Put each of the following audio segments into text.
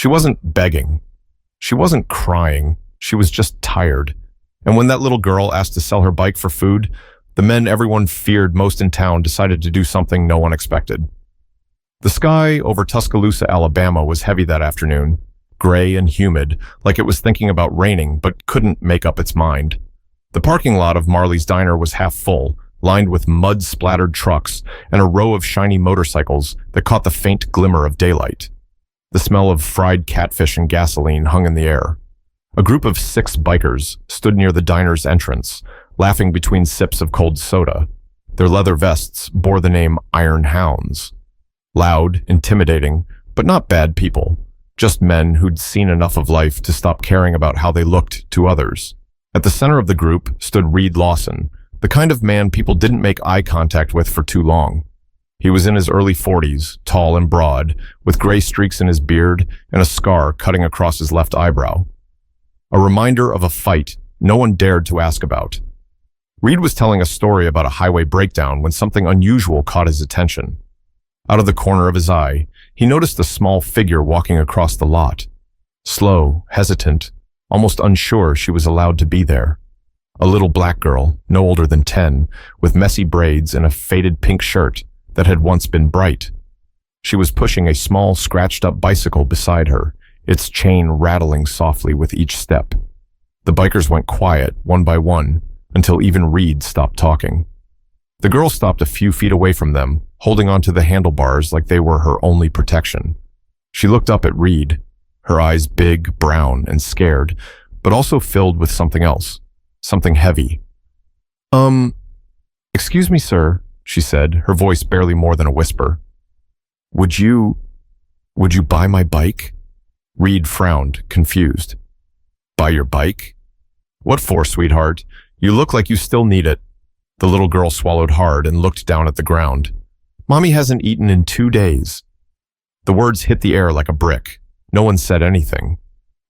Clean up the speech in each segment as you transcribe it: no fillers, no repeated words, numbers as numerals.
She wasn't begging. She wasn't crying. She was just tired. And when that little girl asked to sell her bike for food, the men everyone feared most in town decided to do something no one expected. The sky over Tuscaloosa, Alabama was heavy that afternoon, gray and humid, like it was thinking about raining but couldn't make up its mind. The parking lot of Marley's Diner was half full, lined with mud-splattered trucks and a row of shiny motorcycles that caught the faint glimmer of daylight. The smell of fried catfish and gasoline hung in the air. A group of 6 bikers stood near the diner's entrance, laughing between sips of cold soda. Their leather vests bore the name Iron Hounds. Loud, intimidating, but not bad people. Just men who'd seen enough of life to stop caring about how they looked to others. At the center of the group stood Reed Lawson, the kind of man people didn't make eye contact with for too long. He was in his early 40s, tall and broad, with gray streaks in his beard and a scar cutting across his left eyebrow. A reminder of a fight no one dared to ask about. Reed was telling a story about a highway breakdown when something unusual caught his attention. Out of the corner of his eye, he noticed a small figure walking across the lot. Slow, hesitant, almost unsure she was allowed to be there. A little black girl, no older than 10, with messy braids and a faded pink shirt that had once been bright. She was pushing a small, scratched-up bicycle beside her, its chain rattling softly with each step. The bikers went quiet, one by one, until even Reed stopped talking. The girl stopped a few feet away from them, holding onto the handlebars like they were her only protection. She looked up at Reed, her eyes big, brown, and scared, but also filled with something else, something heavy. Excuse me, sir, she said, her voice barely more than a whisper. Would you buy my bike? Reed frowned, confused. Buy your bike? What for, sweetheart? You look like you still need it. The little girl swallowed hard and looked down at the ground. Mommy hasn't eaten in 2 days. The words hit the air like a brick. No one said anything.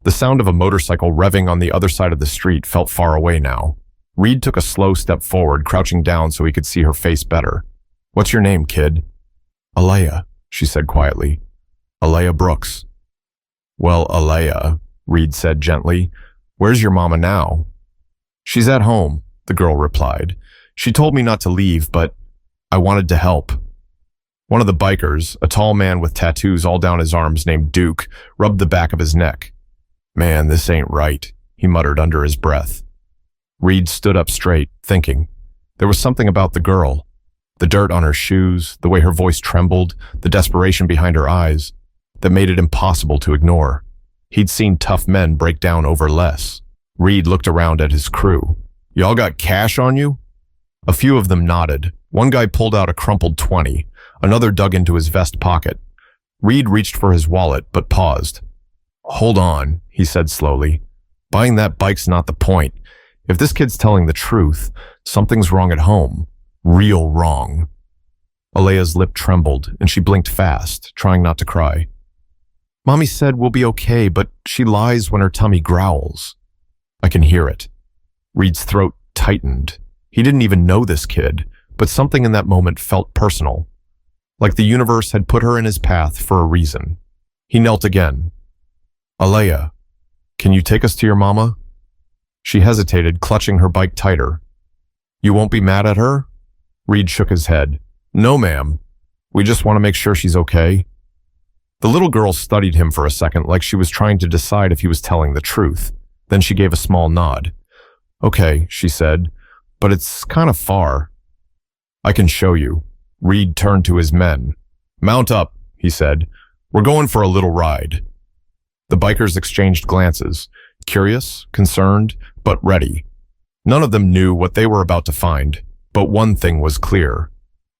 The sound of a motorcycle revving on the other side of the street felt far away now. Reed took a slow step forward, crouching down so he could see her face better. What's your name, kid? Alea, she said quietly. Alea Brooks. Well, Alea, Reed said gently, where's your mama now? She's at home, the girl replied. She told me not to leave, but I wanted to help. One of the bikers, a tall man with tattoos all down his arms named Duke, rubbed the back of his neck. Man, this ain't right, he muttered under his breath. Reed stood up straight, thinking. There was something about the girl. The dirt on her shoes, the way her voice trembled, the desperation behind her eyes, that made it impossible to ignore. He'd seen tough men break down over less. Reed looked around at his crew. Y'all got cash on you? A few of them nodded. One guy pulled out a crumpled 20. Another dug into his vest pocket. Reed reached for his wallet, but paused. Hold on, he said slowly. Buying that bike's not the point. If this kid's telling the truth, something's wrong at home. Real wrong. Alea's lip trembled, and she blinked fast, trying not to cry. Mommy said we'll be okay, but she lies when her tummy growls. I can hear it. Reed's throat tightened. He didn't even know this kid, but something in that moment felt personal. Like the universe had put her in his path for a reason. He knelt again. Alea, can you take us to your mama? She hesitated, clutching her bike tighter. You won't be mad at her? Reed shook his head. No, ma'am. We just want to make sure she's okay. The little girl studied him for a second like she was trying to decide if he was telling the truth. Then she gave a small nod. Okay, she said, but it's kind of far. I can show you. Reed turned to his men. Mount up, he said. We're going for a little ride. The bikers exchanged glances, curious, concerned, but ready. None of them knew what they were about to find, but one thing was clear.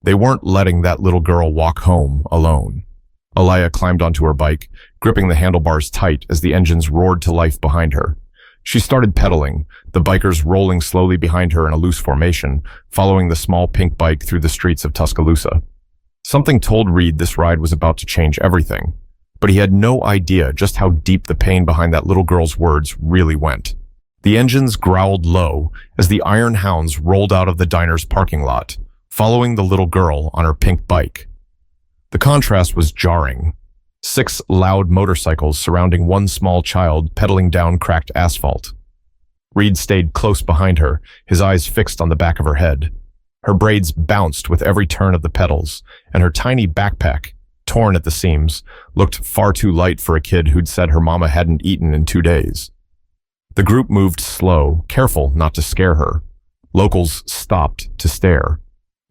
They weren't letting that little girl walk home alone. Alea climbed onto her bike, gripping the handlebars tight as the engines roared to life behind her. She started pedaling, the bikers rolling slowly behind her in a loose formation, following the small pink bike through the streets of Tuscaloosa. Something told Reed this ride was about to change everything, but he had no idea just how deep the pain behind that little girl's words really went. The engines growled low as the Iron Hounds rolled out of the diner's parking lot, following the little girl on her pink bike. The contrast was jarring. 6 loud motorcycles surrounding one small child pedaling down cracked asphalt. Reed stayed close behind her, his eyes fixed on the back of her head. Her braids bounced with every turn of the pedals, and her tiny backpack, torn at the seams, looked far too light for a kid who'd said her mama hadn't eaten in 2 days. The group moved slow, careful not to scare her. Locals stopped to stare.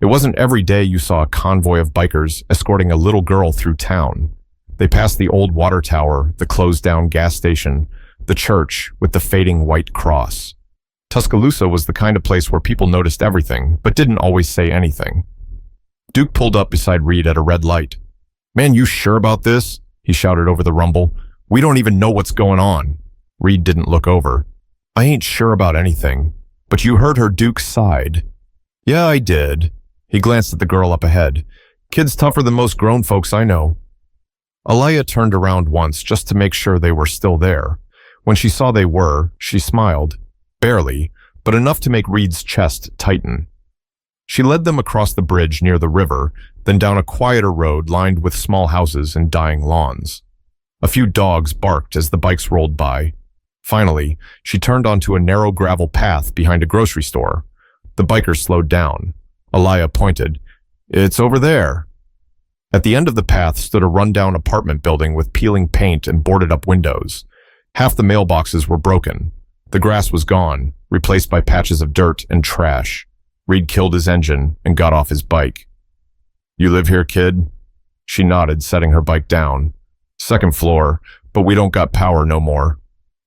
It wasn't every day you saw a convoy of bikers escorting a little girl through town. They passed the old water tower, the closed-down gas station, the church with the fading white cross. Tuscaloosa was the kind of place where people noticed everything, but didn't always say anything. Duke pulled up beside Reed at a red light. "Man, you sure about this?" he shouted over the rumble. "We don't even know what's going on." Reed didn't look over. "I ain't sure about anything, but you heard her." Duke sighed. "Yeah, I did." He glanced at the girl up ahead. "Kid's tougher than most grown folks I know." Aliyah turned around once just to make sure they were still there. When she saw they were, she smiled. Barely, but enough to make Reed's chest tighten. She led them across the bridge near the river, then down a quieter road lined with small houses and dying lawns. A few dogs barked as the bikes rolled by. Finally, she turned onto a narrow gravel path behind a grocery store. The bikers slowed down. Aliyah pointed. "It's over there." At the end of the path stood a rundown apartment building with peeling paint and boarded-up windows. Half the mailboxes were broken. The grass was gone, replaced by patches of dirt and trash. Reed killed his engine and got off his bike. "You live here, kid?" She nodded, setting her bike down. "Second floor, but we don't got power no more.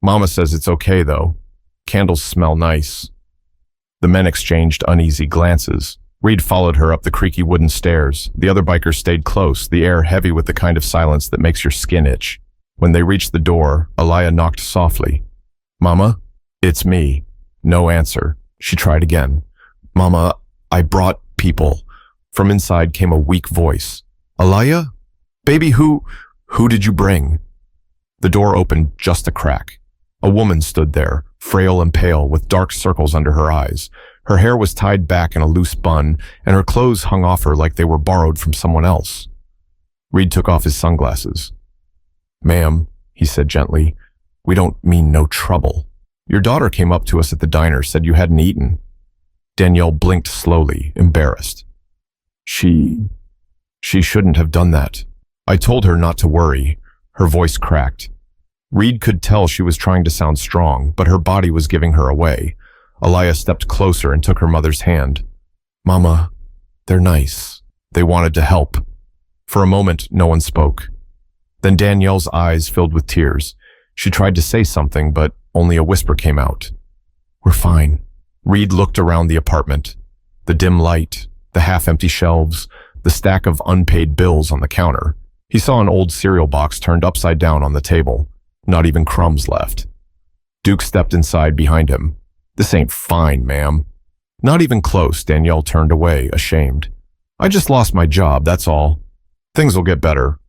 Mama says it's okay, though. Candles smell nice." The men exchanged uneasy glances. Reed followed her up the creaky wooden stairs. The other bikers stayed close, the air heavy with the kind of silence that makes your skin itch. When they reached the door, Aliyah knocked softly. "Mama?" "It's me." No answer. She tried again. "Mama, I brought people." From inside came a weak voice. "Aliyah? Baby, who did you bring?" The door opened just a crack. A woman stood there, frail and pale, with dark circles under her eyes. Her hair was tied back in a loose bun, and her clothes hung off her like they were borrowed from someone else. Reed took off his sunglasses. "Ma'am," he said gently, "we don't mean no trouble. Your daughter came up to us at the diner, said you hadn't eaten." Danielle blinked slowly, embarrassed. She shouldn't have done that. I told her not to worry." Her voice cracked. Reed could tell she was trying to sound strong, but her body was giving her away. Aliyah stepped closer and took her mother's hand. "Mama, they're nice. They wanted to help." For a moment, no one spoke. Then Danielle's eyes filled with tears. She tried to say something, but only a whisper came out. "We're fine." Reed looked around the apartment. The dim light, the half-empty shelves, the stack of unpaid bills on the counter. He saw an old cereal box turned upside down on the table. Not even crumbs left. Duke stepped inside behind him. "This ain't fine, ma'am." Not even close, Danielle turned away, ashamed. "I just lost my job, that's all. Things'll get better."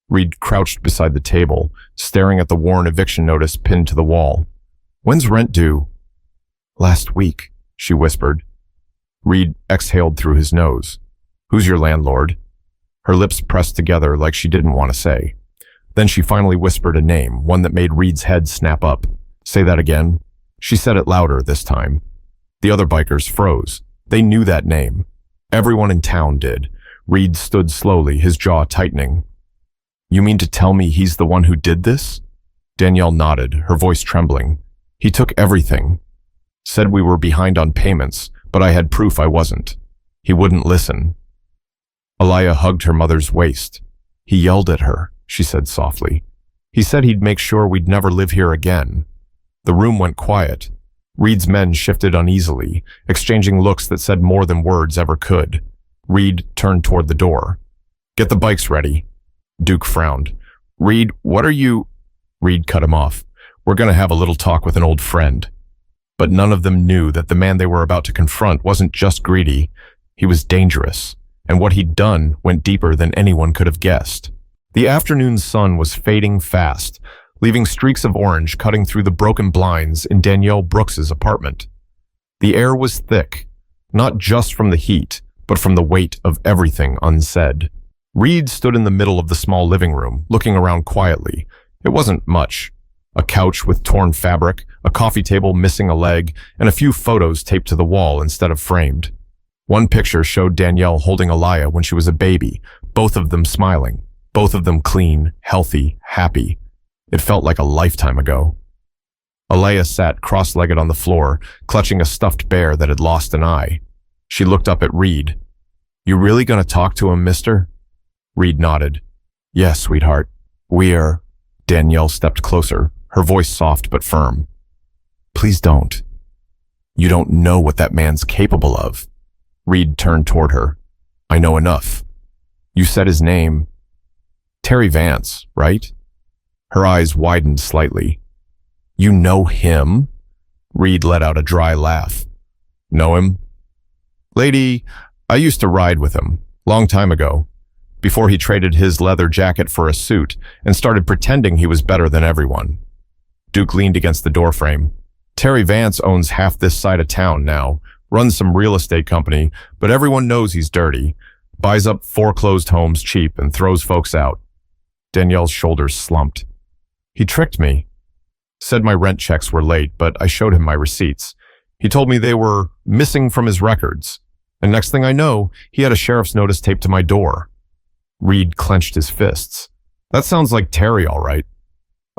Reed crouched beside the table, staring at the worn eviction notice pinned to the wall. "When's rent due?" "Last week," she whispered. Reed exhaled through his nose. "Who's your landlord?" Her lips pressed together like she didn't want to say. Then she finally whispered a name, one that made Reed's head snap up. "Say that again." She said it louder this time. The other bikers froze. They knew that name. Everyone in town did. Reed stood slowly, his jaw tightening. "You mean to tell me he's the one who did this?" Danielle nodded, her voice trembling. "He took everything. Said we were behind on payments, but I had proof I wasn't. He wouldn't listen." Aliyah hugged her mother's waist. "He yelled at her," she said softly. "He said he'd make sure we'd never live here again." The room went quiet. Reed's men shifted uneasily, exchanging looks that said more than words ever could. Reed turned toward the door. "Get the bikes ready." Duke frowned. "Reed, what are you—" Reed cut him off. "We're going to have a little talk with an old friend." But none of them knew that the man they were about to confront wasn't just greedy. He was dangerous, and what he'd done went deeper than anyone could have guessed. The afternoon sun was fading fast, leaving streaks of orange cutting through the broken blinds in Danielle Brooks's apartment. The air was thick, not just from the heat, but from the weight of everything unsaid. Reed stood in the middle of the small living room, looking around quietly. It wasn't much. A couch with torn fabric, a coffee table missing a leg, and a few photos taped to the wall instead of framed. One picture showed Danielle holding Alaya when she was a baby, both of them smiling, both of them clean, healthy, happy. It felt like a lifetime ago. Alaya sat cross-legged on the floor, clutching a stuffed bear that had lost an eye. She looked up at Reed. "You really gonna talk to him, mister?" Reed nodded. "Yes, sweetheart. We're..." Danielle stepped closer, her voice soft but firm. "Please don't. You don't know what that man's capable of." Reed turned toward her. "I know enough. You said his name. Terry Vance, right?" Her eyes widened slightly. "You know him?" Reed let out a dry laugh. "Know him? Lady, I used to ride with him, long time ago, before he traded his leather jacket for a suit and started pretending he was better than everyone." Duke leaned against the doorframe. "Terry Vance owns half this side of town now, runs some real estate company, but everyone knows he's dirty, buys up foreclosed homes cheap and throws folks out." Danielle's shoulders slumped. "He tricked me. Said my rent checks were late, but I showed him my receipts. He told me they were missing from his records. And next thing I know, he had a sheriff's notice taped to my door." Reed clenched his fists. "That sounds like Terry, all right."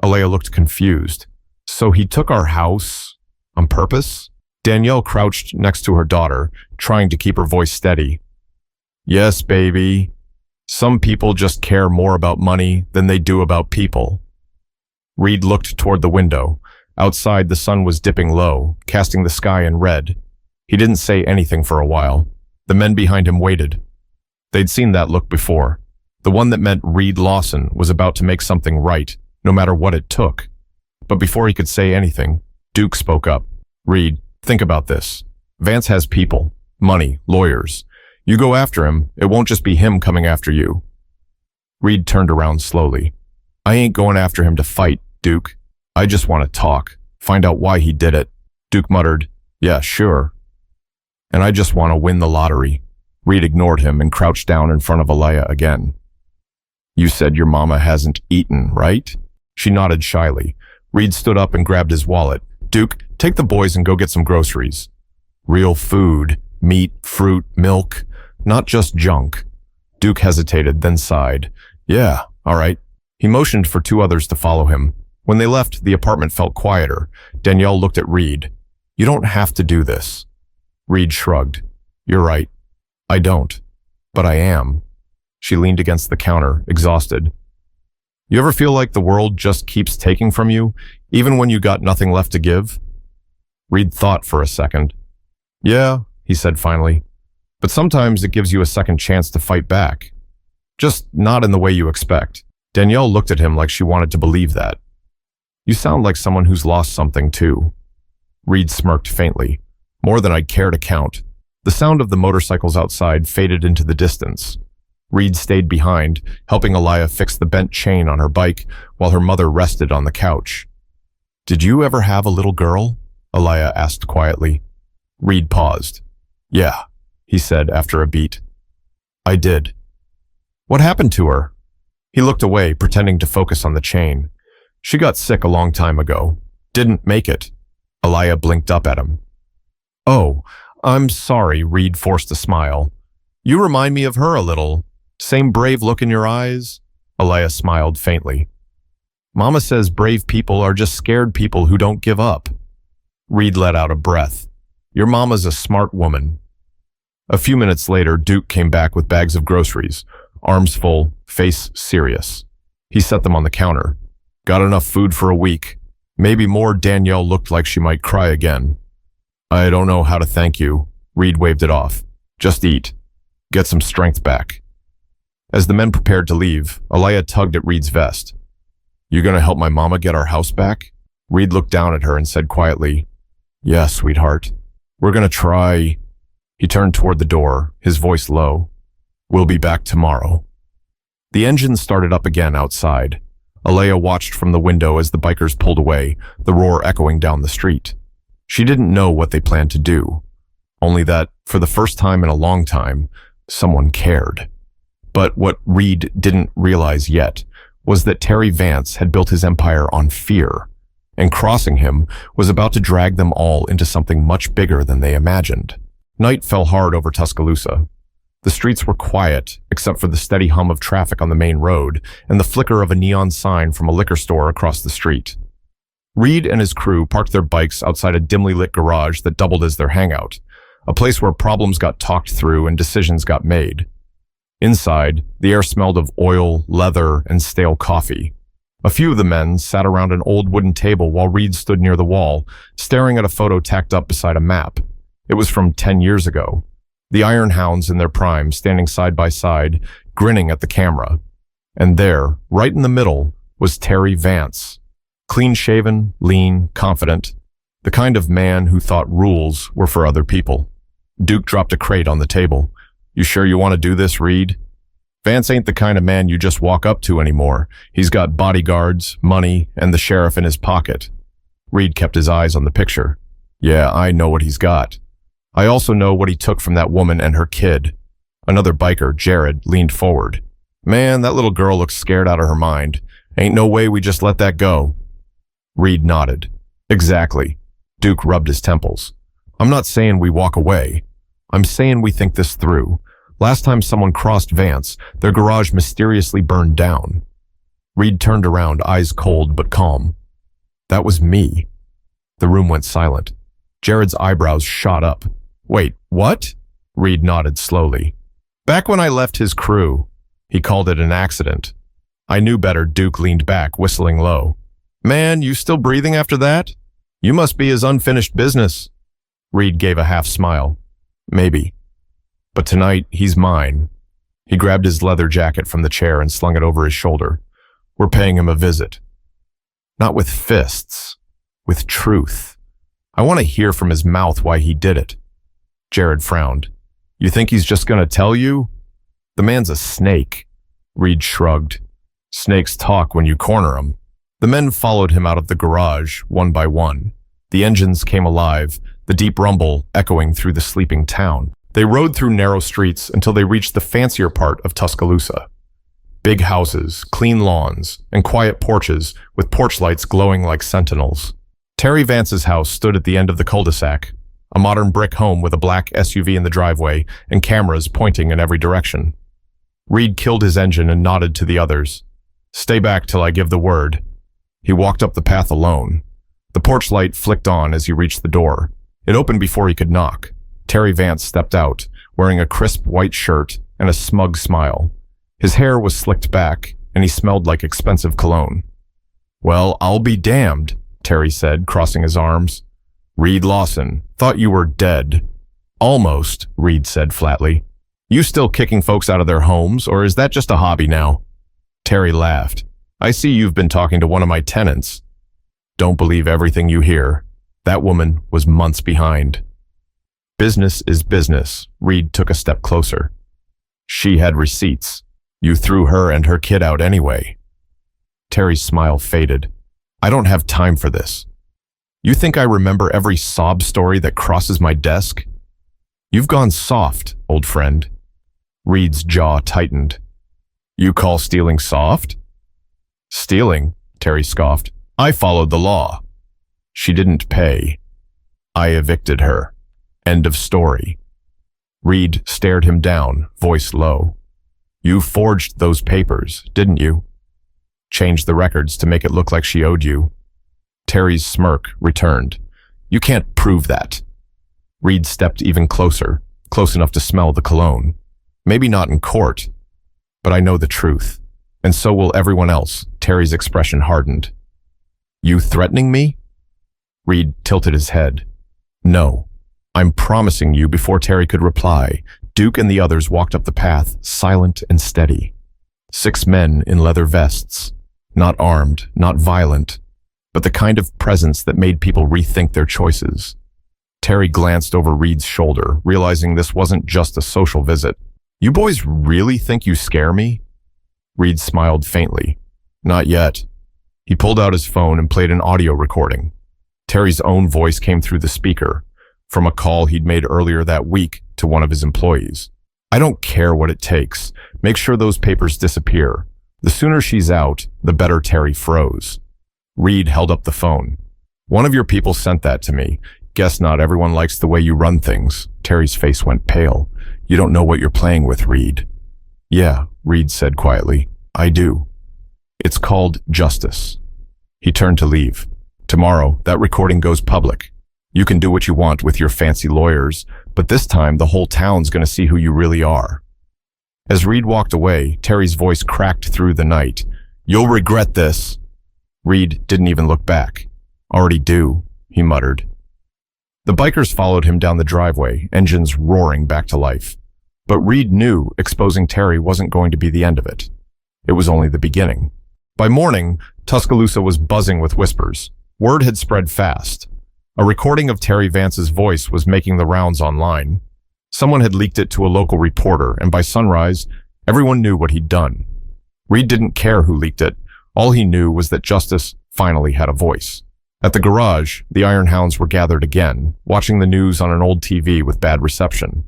Alaya looked confused. "So he took our house on purpose?" Danielle crouched next to her daughter, trying to keep her voice steady. "Yes, baby. Some people just care more about money than they do about people." Reed looked toward the window. Outside, the sun was dipping low, casting the sky in red. He didn't say anything for a while. The men behind him waited. They'd seen that look before. The one that meant Reed Lawson was about to make something right, no matter what it took. But before he could say anything, Duke spoke up. "Reed, think about this. Vance has people, money, lawyers. You go after him, it won't just be him coming after you." Reed turned around slowly. "I ain't going after him to fight, Duke. I just want to talk, find out why he did it." Duke muttered, "Yeah, sure. And I just want to win the lottery." Reed ignored him and crouched down in front of Alaya again. "You said your mama hasn't eaten, right?" She nodded shyly. Reed stood up and grabbed his wallet. "Duke, take the boys and go get some groceries. Real food, meat, fruit, milk, not just junk." Duke hesitated, then sighed. "Yeah, all right." He motioned for two others to follow him. When they left, the apartment felt quieter. Danielle looked at Reed. "You don't have to do this." Reed shrugged. "You're right. I don't. But I am." She leaned against the counter, exhausted. "You ever feel like the world just keeps taking from you, even when you got nothing left to give?" Reed thought for a second. "Yeah," he said finally. "But sometimes it gives you a second chance to fight back. Just not in the way you expect." Danielle looked at him like she wanted to believe that. "You sound like someone who's lost something too." Reed smirked faintly. "More than I'd care to count." The sound of the motorcycles outside faded into the distance. Reed stayed behind, helping Alaya fix the bent chain on her bike while her mother rested on the couch. "Did you ever have a little girl?" Alaya asked quietly. Reed paused. "Yeah," he said after a beat. "I did." "What happened to her?" He looked away, pretending to focus on the chain. "She got sick a long time ago. Didn't make it." Alaya blinked up at him. "Oh, I'm sorry," Reed forced a smile. "You remind me of her a little. Same brave look in your eyes?" Alaya smiled faintly. "Mama says brave people are just scared people who don't give up." Reed let out a breath. "Your mama's a smart woman." A few minutes later, Duke came back with bags of groceries, arms full, face serious. He set them on the counter. "Got enough food for a week. Maybe more." Danielle looked like she might cry again. "I don't know how to thank you." Reed waved it off. "Just eat. Get some strength back." As the men prepared to leave, Alaya tugged at Reed's vest. "You gonna help my mama get our house back?" Reed looked down at her and said quietly, "Yeah, sweetheart. We're gonna try." He turned toward the door, his voice low. "We'll be back tomorrow." The engine started up again outside. Alaya watched from the window as the bikers pulled away, the roar echoing down the street. She didn't know what they planned to do, only that, for the first time in a long time, someone cared. But what Reed didn't realize yet was that Terry Vance had built his empire on fear, and crossing him was about to drag them all into something much bigger than they imagined. Night fell hard over Tuscaloosa. The streets were quiet, except for the steady hum of traffic on the main road and the flicker of a neon sign from a liquor store across the street. Reed and his crew parked their bikes outside a dimly lit garage that doubled as their hangout, a place where problems got talked through and decisions got made. Inside, the air smelled of oil, leather, and stale coffee. A few of the men sat around an old wooden table while Reed stood near the wall, staring at a photo tacked up beside a map. It was from 10 years ago. The Iron Hounds in their prime, standing side by side, grinning at the camera. And there, right in the middle, was Terry Vance. Clean-shaven, lean, confident. The kind of man who thought rules were for other people. Duke dropped a crate on the table. "You sure you want to do this, Reed? Vance ain't the kind of man you just walk up to anymore. He's got bodyguards, money, and the sheriff in his pocket." Reed kept his eyes on the picture. "Yeah, I know what he's got. I also know what he took from that woman and her kid." Another biker, Jared, leaned forward. "Man, that little girl looks scared out of her mind. Ain't no way we just let that go." Reed nodded. "Exactly." Duke rubbed his temples. "I'm not saying we walk away. I'm saying we think this through. Last time someone crossed Vance, their garage mysteriously burned down." Reed turned around, eyes cold but calm. "That was me." The room went silent. Jared's eyebrows shot up. "Wait, what?" Reed nodded slowly. "Back when I left his crew, he called it an accident. I knew better." Duke leaned back, whistling low. "Man, you still breathing after that? You must be his unfinished business." Reed gave a half smile. "Maybe. But tonight, he's mine." He grabbed his leather jacket from the chair and slung it over his shoulder. "We're paying him a visit. Not with fists, with truth. I want to hear from his mouth why he did it." Jared frowned. "You think he's just going to tell you? The man's a snake." Reed shrugged. "Snakes talk when you corner 'em." The men followed him out of the garage, one by one. The engines came alive, the deep rumble echoing through the sleeping town. They rode through narrow streets until they reached the fancier part of Tuscaloosa. Big houses, clean lawns, and quiet porches with porch lights glowing like sentinels. Terry Vance's house stood at the end of the cul-de-sac, a modern brick home with a black SUV in the driveway and cameras pointing in every direction. Reed killed his engine and nodded to the others. "Stay back till I give the word." He walked up the path alone. The porch light flicked on as he reached the door. It opened before he could knock. Terry Vance stepped out, wearing a crisp white shirt and a smug smile. His hair was slicked back, and he smelled like expensive cologne. "Well, I'll be damned," Terry said, crossing his arms. "Reed Lawson, thought you were dead." "Almost," Reed said flatly. "You still kicking folks out of their homes, or is that just a hobby now?" Terry laughed. "I see you've been talking to one of my tenants." "Don't believe everything you hear. That woman was months behind." "Business is business." Reed took a step closer. "She had receipts. You threw her and her kid out anyway." Terry's smile faded. "I don't have time for this. You think I remember every sob story that crosses my desk? You've gone soft, old friend." Reed's jaw tightened. "You call stealing soft?" "Stealing?" Terry scoffed. "I followed the law. She didn't pay. I evicted her. End of story." Reed stared him down, voice low. "You forged those papers, didn't you? Changed the records to make it look like she owed you." Terry's smirk returned. "You can't prove that." Reed stepped even closer, close enough to smell the cologne. "Maybe not in court, but I know the truth. And so will everyone else." Terry's expression hardened. "You threatening me?" Reed tilted his head. "No. I'm promising you." Before Terry could reply, Duke and the others walked up the path, silent and steady. 6 men in leather vests, not armed, not violent, but the kind of presence that made people rethink their choices. Terry glanced over Reed's shoulder, realizing this wasn't just a social visit. "You boys really think you scare me?" Reed smiled faintly. "Not yet." He pulled out his phone and played an audio recording. Terry's own voice came through the speaker, from a call he'd made earlier that week to one of his employees. I don't care what it takes. Make sure those papers disappear. The sooner she's out, the better. Terry froze. Reed held up the phone. One of your people sent that to me. Guess not everyone likes the way you run things. Terry's face went pale. You don't know what you're playing with, Reed. Yeah, Reed said quietly. I do. It's called justice. He turned to leave. Tomorrow, that recording goes public. You can do what you want with your fancy lawyers, but this time the whole town's going to see who you really are. As Reed walked away, Terry's voice cracked through the night. You'll regret this. Reed didn't even look back. Already do, he muttered. The bikers followed him down the driveway, engines roaring back to life. But Reed knew exposing Terry wasn't going to be the end of it. It was only the beginning. By morning, Tuscaloosa was buzzing with whispers. Word had spread fast. A recording of Terry Vance's voice was making the rounds online. Someone had leaked it to a local reporter, and by sunrise, everyone knew what he'd done. Reed didn't care who leaked it. All he knew was that justice finally had a voice. At the garage, the Iron Hounds were gathered again, watching the news on an old TV with bad reception.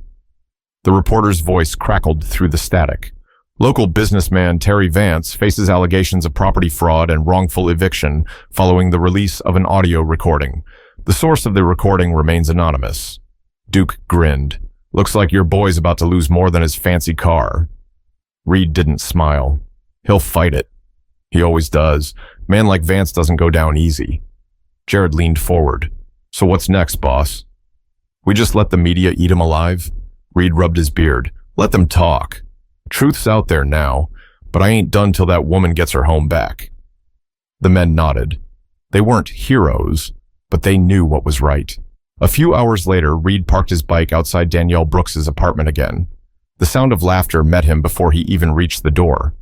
The reporter's voice crackled through the static. Local businessman Terry Vance faces allegations of property fraud and wrongful eviction following the release of an audio recording. The source of the recording remains anonymous. Duke grinned. Looks like your boy's about to lose more than his fancy car. Reed didn't smile. He'll fight it. He always does. Man like Vance doesn't go down easy. Jared leaned forward. So what's next, boss? We just let the media eat him alive? Reed rubbed his beard. Let them talk. Truth's out there now, but I ain't done till that woman gets her home back. The men nodded. They weren't heroes, but they knew what was right. A few hours later, Reed parked his bike outside Danielle Brooks's apartment again. The sound of laughter met him before he even reached the door.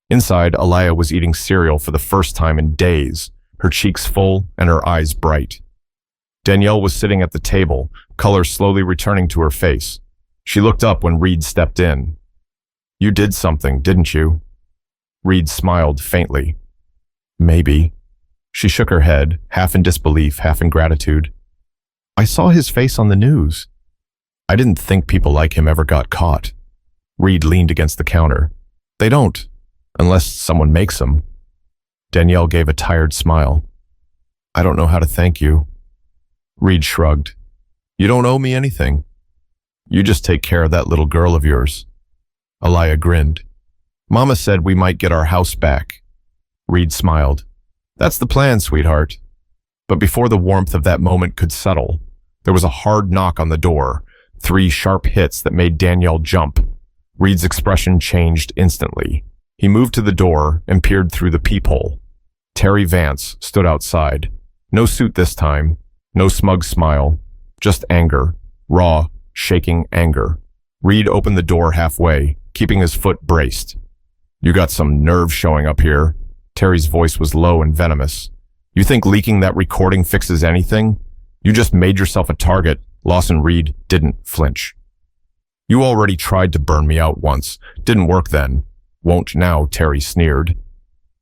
Inside, Aliyah was eating cereal for the first time in days, her cheeks full and her eyes bright. Danielle was sitting at the table, color slowly returning to her face. She looked up when Reed stepped in. You did something, didn't you? Reed smiled faintly. Maybe. She shook her head, half in disbelief, half in gratitude. I saw his face on the news. I didn't think people like him ever got caught. Reed leaned against the counter. They don't, unless someone makes them. Danielle gave a tired smile. I don't know how to thank you. Reed shrugged. You don't owe me anything. You just take care of that little girl of yours. Aliyah grinned. Mama said we might get our house back. Reed smiled. That's the plan, sweetheart. But before the warmth of that moment could settle, there was a hard knock on the door, 3 sharp hits that made Danielle jump. Reed's expression changed instantly. He moved to the door and peered through the peephole. Terry Vance stood outside. No suit this time, no smug smile, just anger, raw, shaking anger. Reed opened the door halfway, keeping his foot braced. You got some nerve showing up here. Terry's voice was low and venomous. You think leaking that recording fixes anything? You just made yourself a target. Lawson Reed didn't flinch. You already tried to burn me out once. Didn't work then. Won't now, Terry sneered.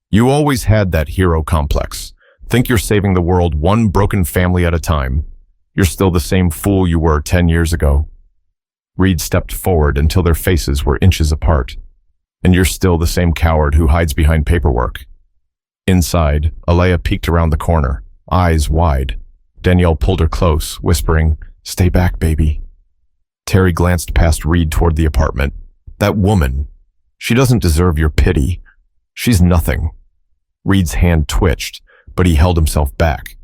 You always had that hero complex. Think you're saving the world one broken family at a time. You're still the same fool you were 10 years ago. Reed stepped forward until their faces were inches apart. And you're still the same coward who hides behind paperwork. Inside, Aliyah peeked around the corner, eyes wide. Danielle pulled her close, whispering, Stay back, baby. Terry glanced past Reed toward the apartment. That woman. She doesn't deserve your pity. She's nothing. Reed's hand twitched, but he held himself back.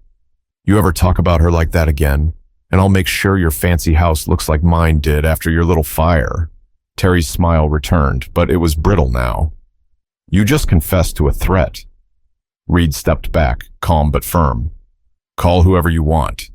You ever talk about her like that again, and I'll make sure your fancy house looks like mine did after your little fire. Terry's smile returned, but it was brittle now. You just confessed to a threat. Reed stepped back, calm but firm. Call whoever you want.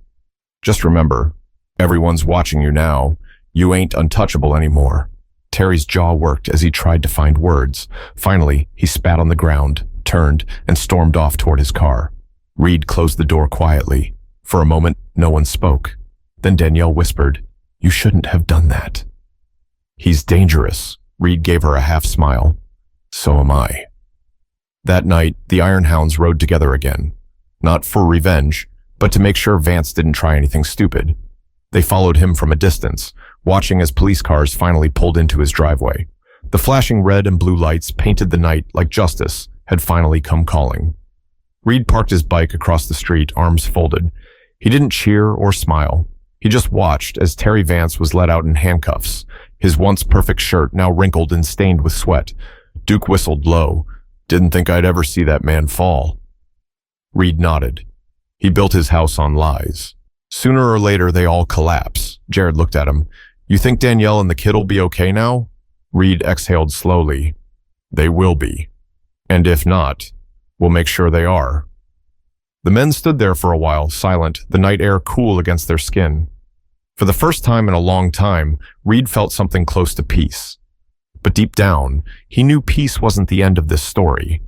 Just remember, everyone's watching you now. You ain't untouchable anymore. Terry's jaw worked as he tried to find words. Finally, he spat on the ground, turned, and stormed off toward his car. Reed closed the door quietly. For a moment, no one spoke. Then Danielle whispered, You shouldn't have done that. He's dangerous. Reed gave her a half smile. So am I. That night, the Iron Hounds rode together again. Not for revenge, but to make sure Vance didn't try anything stupid. They followed him from a distance, watching as police cars finally pulled into his driveway. The flashing red and blue lights painted the night like justice had finally come calling. Reed parked his bike across the street, arms folded. He didn't cheer or smile. He just watched as Terry Vance was let out in handcuffs, his once perfect shirt now wrinkled and stained with sweat. Duke whistled low. Didn't think I'd ever see that man fall. Reed nodded. He built his house on lies. Sooner or later, they all collapse. Jared looked at him. You think Danielle and the kid will be okay now? Reed exhaled slowly. They will be. And if not, we'll make sure they are. The men stood there for a while, silent, the night air cool against their skin. For the first time in a long time, Reed felt something close to peace. But deep down, he knew peace wasn't the end of this story.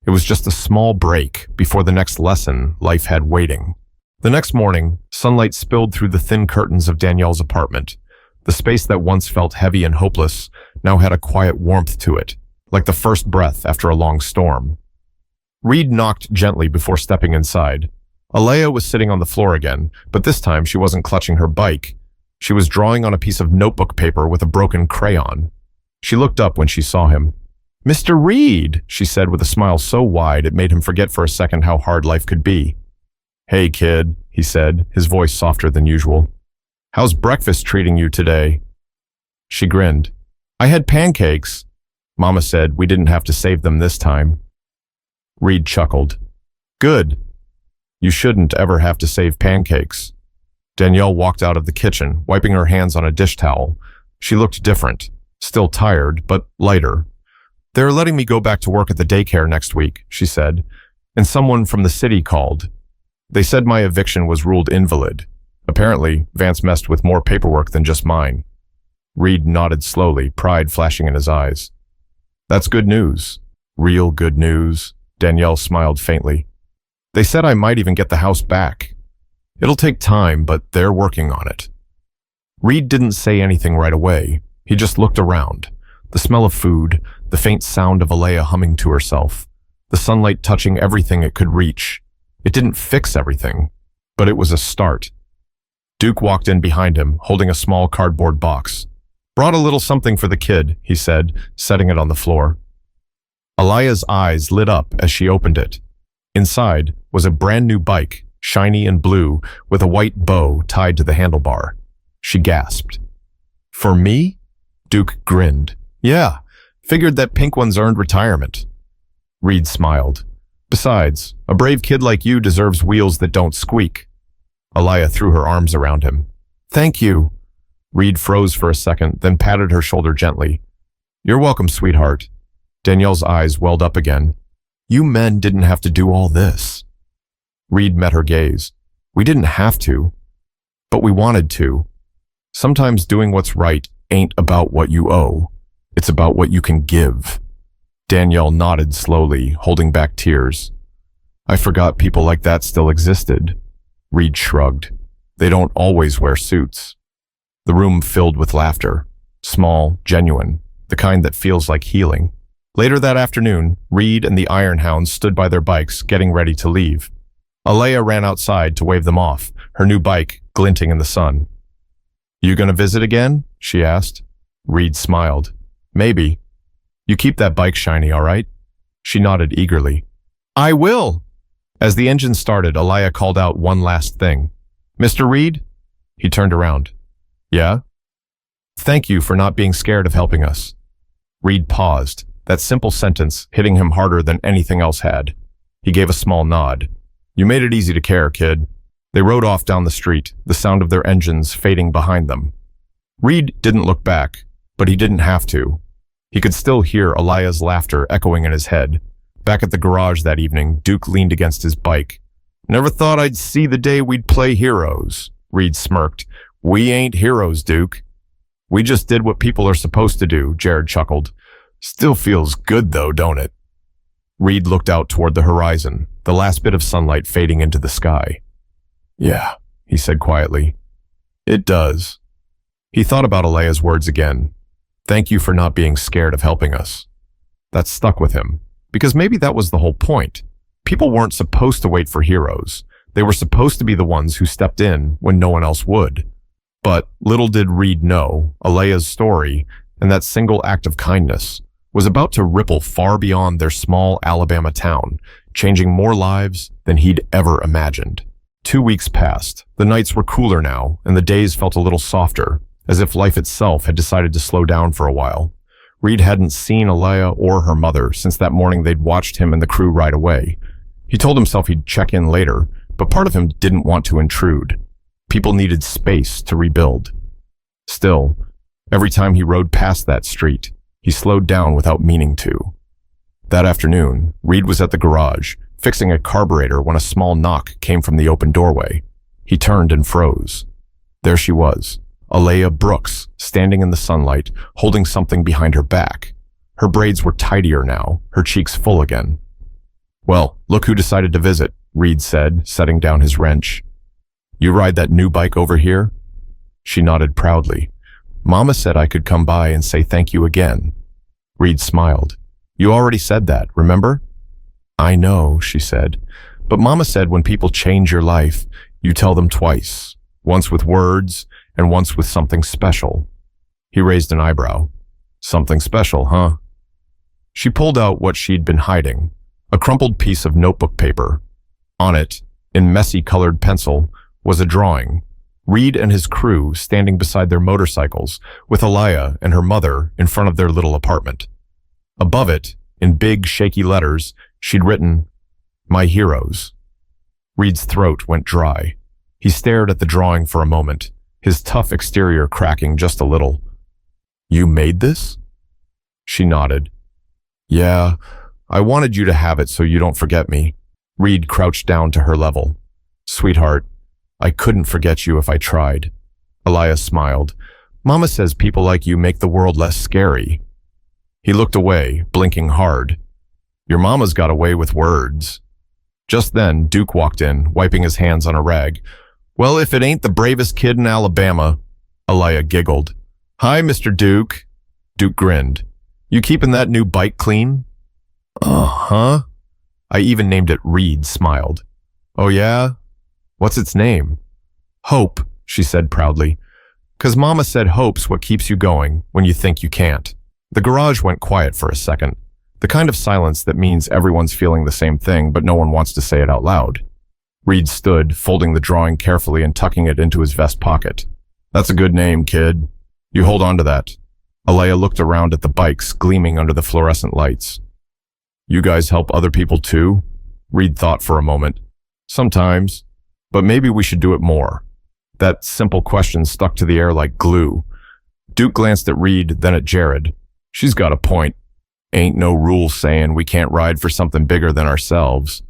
It was just a small break before the next lesson life had waiting. The next morning, sunlight spilled through the thin curtains of Danielle's apartment. The space that once felt heavy and hopeless now had a quiet warmth to it, like the first breath after a long storm. Reed knocked gently before stepping inside. Alea was sitting on the floor again, but this time she wasn't clutching her bike. She was drawing on a piece of notebook paper with a broken crayon. She looked up when she saw him. "Mr. Reed," she said with a smile so wide it made him forget for a second how hard life could be. "Hey, kid," he said, his voice softer than usual. "How's breakfast treating you today?" She grinned. "I had pancakes. Mama said we didn't have to save them this time." Reed chuckled. "Good. You shouldn't ever have to save pancakes." Danielle walked out of the kitchen, wiping her hands on a dish towel. She looked different, still tired, but lighter. "They're letting me go back to work at the daycare next week," she said, "and someone from the city called. They said my eviction was ruled invalid. Apparently, Vance messed with more paperwork than just mine." Reed nodded slowly, pride flashing in his eyes. "That's good news. Real good news." Danielle smiled faintly. "They said I might even get the house back. It'll take time, but they're working on it." Reed didn't say anything right away. He just looked around. The smell of food, the faint sound of Alea humming to herself, the sunlight touching everything it could reach. It didn't fix everything, but it was a start. Duke walked in behind him, holding a small cardboard box. "Brought a little something for the kid," he said, setting it on the floor. Alea's eyes lit up as she opened it. Inside was a brand new bike, shiny and blue, with a white bow tied to the handlebar. She gasped. "For me?" Duke grinned. "Yeah, figured that pink one's earned retirement." Reed smiled. "Besides, a brave kid like you deserves wheels that don't squeak." Alea threw her arms around him. "Thank you." Reed froze for a second, then patted her shoulder gently. "You're welcome, sweetheart." Danielle's eyes welled up again. "You men didn't have to do all this." Reed met her gaze. "We didn't have to, but we wanted to. Sometimes doing what's right ain't about what you owe. It's about what you can give." Danielle nodded slowly, holding back tears. "I forgot people like that still existed." Reed shrugged. "They don't always wear suits." The room filled with laughter. Small, genuine, the kind that feels like healing. Later that afternoon, Reed and the Iron Hounds stood by their bikes, getting ready to leave. Alea ran outside to wave them off, her new bike glinting in the sun. "You gonna visit again?" she asked. Reed smiled. "Maybe. You keep that bike shiny, all right?" She nodded eagerly. "I will!" As the engine started, Alea called out one last thing. "Mr. Reed?" He turned around. "Yeah?" "Thank you for not being scared of helping us." Reed paused, that simple sentence hitting him harder than anything else had. He gave a small nod. "You made it easy to care, kid." They rode off down the street, the sound of their engines fading behind them. Reed didn't look back, but he didn't have to. He could still hear Alea's laughter echoing in his head. Back at the garage that evening, Duke leaned against his bike. "Never thought I'd see the day we'd play heroes," Reed smirked. "We ain't heroes, Duke." "We just did what people are supposed to do," Jared chuckled. "Still feels good though, don't it?" Reed looked out toward the horizon, the last bit of sunlight fading into the sky. "Yeah," he said quietly. "It does." He thought about Alea's words again. "Thank you for not being scared of helping us." That stuck with him, because maybe that was the whole point. People weren't supposed to wait for heroes. They were supposed to be the ones who stepped in when no one else would. But little did Reed know, Alea's story, and that single act of kindness, was about to ripple far beyond their small Alabama town, changing more lives than he'd ever imagined. 2 weeks passed. The nights were cooler now, and the days felt a little softer, as if life itself had decided to slow down for a while. Reed hadn't seen Alea or her mother since that morning they'd watched him and the crew ride away. He told himself he'd check in later, but part of him didn't want to intrude. People needed space to rebuild. Still, every time he rode past that street, he slowed down without meaning to. That afternoon, Reed was at the garage, fixing a carburetor when a small knock came from the open doorway. He turned and froze. There she was, Alea Brooks, standing in the sunlight, holding something behind her back. Her braids were tidier now, her cheeks full again. "Well, look who decided to visit," Reed said, setting down his wrench. "You ride that new bike over here?" She nodded proudly. "Mama said I could come by and say thank you again." Reed smiled. "You already said that, remember?" "I know," she said. "But Mama said when people change your life, you tell them twice, once with words and once with something special." He raised an eyebrow. "Something special, huh?" She pulled out what she'd been hiding, a crumpled piece of notebook paper. On it, in messy colored pencil, was a drawing. Reed and his crew standing beside their motorcycles, with Alea and her mother in front of their little apartment. Above it, in big, shaky letters, she'd written, "My heroes." Reed's throat went dry. He stared at the drawing for a moment, his tough exterior cracking just a little. "You made this?" She nodded. "Yeah, I wanted you to have it so you don't forget me." Reed crouched down to her level. "Sweetheart, I couldn't forget you if I tried." Alea smiled. "Mama says people like you make the world less scary." He looked away, blinking hard. "Your mama's got away with words." Just then, Duke walked in, wiping his hands on a rag. "Well, if it ain't the bravest kid in Alabama." Alea giggled. "Hi, Mr. Duke." Duke grinned. "You keeping that new bike clean?" "Uh-huh." "I even named it," Reed smiled. "Oh yeah? What's its name?" "Hope," she said proudly. "'Cause Mama said hope's what keeps you going when you think you can't." The garage went quiet for a second, the kind of silence that means everyone's feeling the same thing, but no one wants to say it out loud. Reed stood, folding the drawing carefully and tucking it into his vest pocket. "That's a good name, kid. You hold on to that." Alea looked around at the bikes gleaming under the fluorescent lights. "You guys help other people too?" Reed thought for a moment. "Sometimes, but maybe we should do it more." That simple question stuck to the air like glue. Duke glanced at Reed, then at Jared. "She's got a point. Ain't no rule saying we can't ride for something bigger than ourselves."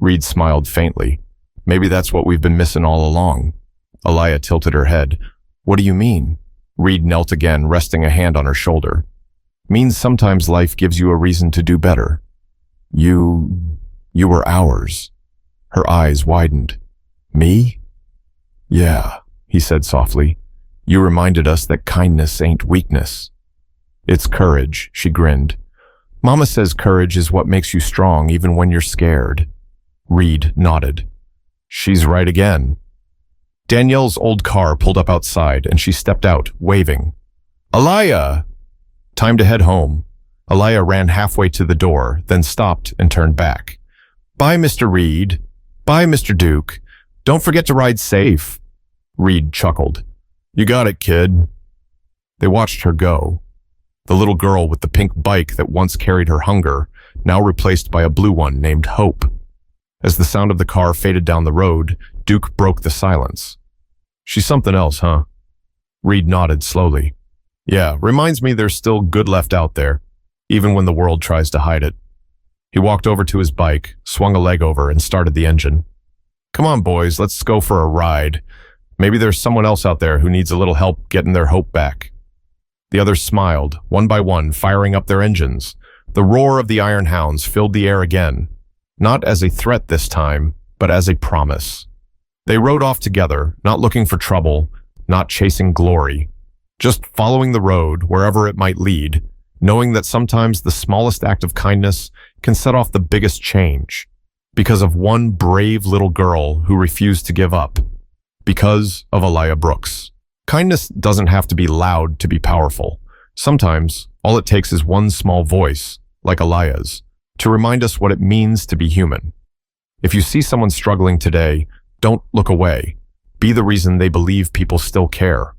Reed smiled faintly. "Maybe that's what we've been missing all along." Alea tilted her head. "What do you mean?" Reed knelt again, resting a hand on her shoulder. "Means sometimes life gives you a reason to do better. You were ours." Her eyes widened. "Me?" "Yeah," he said softly. "You reminded us that kindness ain't weakness. It's courage," she grinned. "Mama says courage is what makes you strong even when you're scared." Reed nodded. "She's right again." Danielle's old car pulled up outside and she stepped out, waving. "Alea!" Time to head home. Alea ran halfway to the door, then stopped and turned back. "Bye, Mr. Reed. Bye, Mr. Duke. Don't forget to ride safe." Reed chuckled. "You got it, kid." They watched her go. The little girl with the pink bike that once carried her hunger, now replaced by a blue one named Hope. As the sound of the car faded down the road, Duke broke the silence. "She's something else, huh?" Reed nodded slowly. "Yeah, reminds me there's still good left out there, even when the world tries to hide it." He walked over to his bike, swung a leg over, and started the engine. "Come on, boys, let's go for a ride. Maybe there's someone else out there who needs a little help getting their hope back." The others smiled, one by one, firing up their engines. The roar of the iron hounds filled the air again, not as a threat this time, but as a promise. They rode off together, not looking for trouble, not chasing glory, just following the road wherever it might lead, knowing that sometimes the smallest act of kindness can set off the biggest change, because of one brave little girl who refused to give up, because of Alea Brooks. Kindness doesn't have to be loud to be powerful. Sometimes, all it takes is one small voice, like Elia's, to remind us what it means to be human. If you see someone struggling today, don't look away. Be the reason they believe people still care.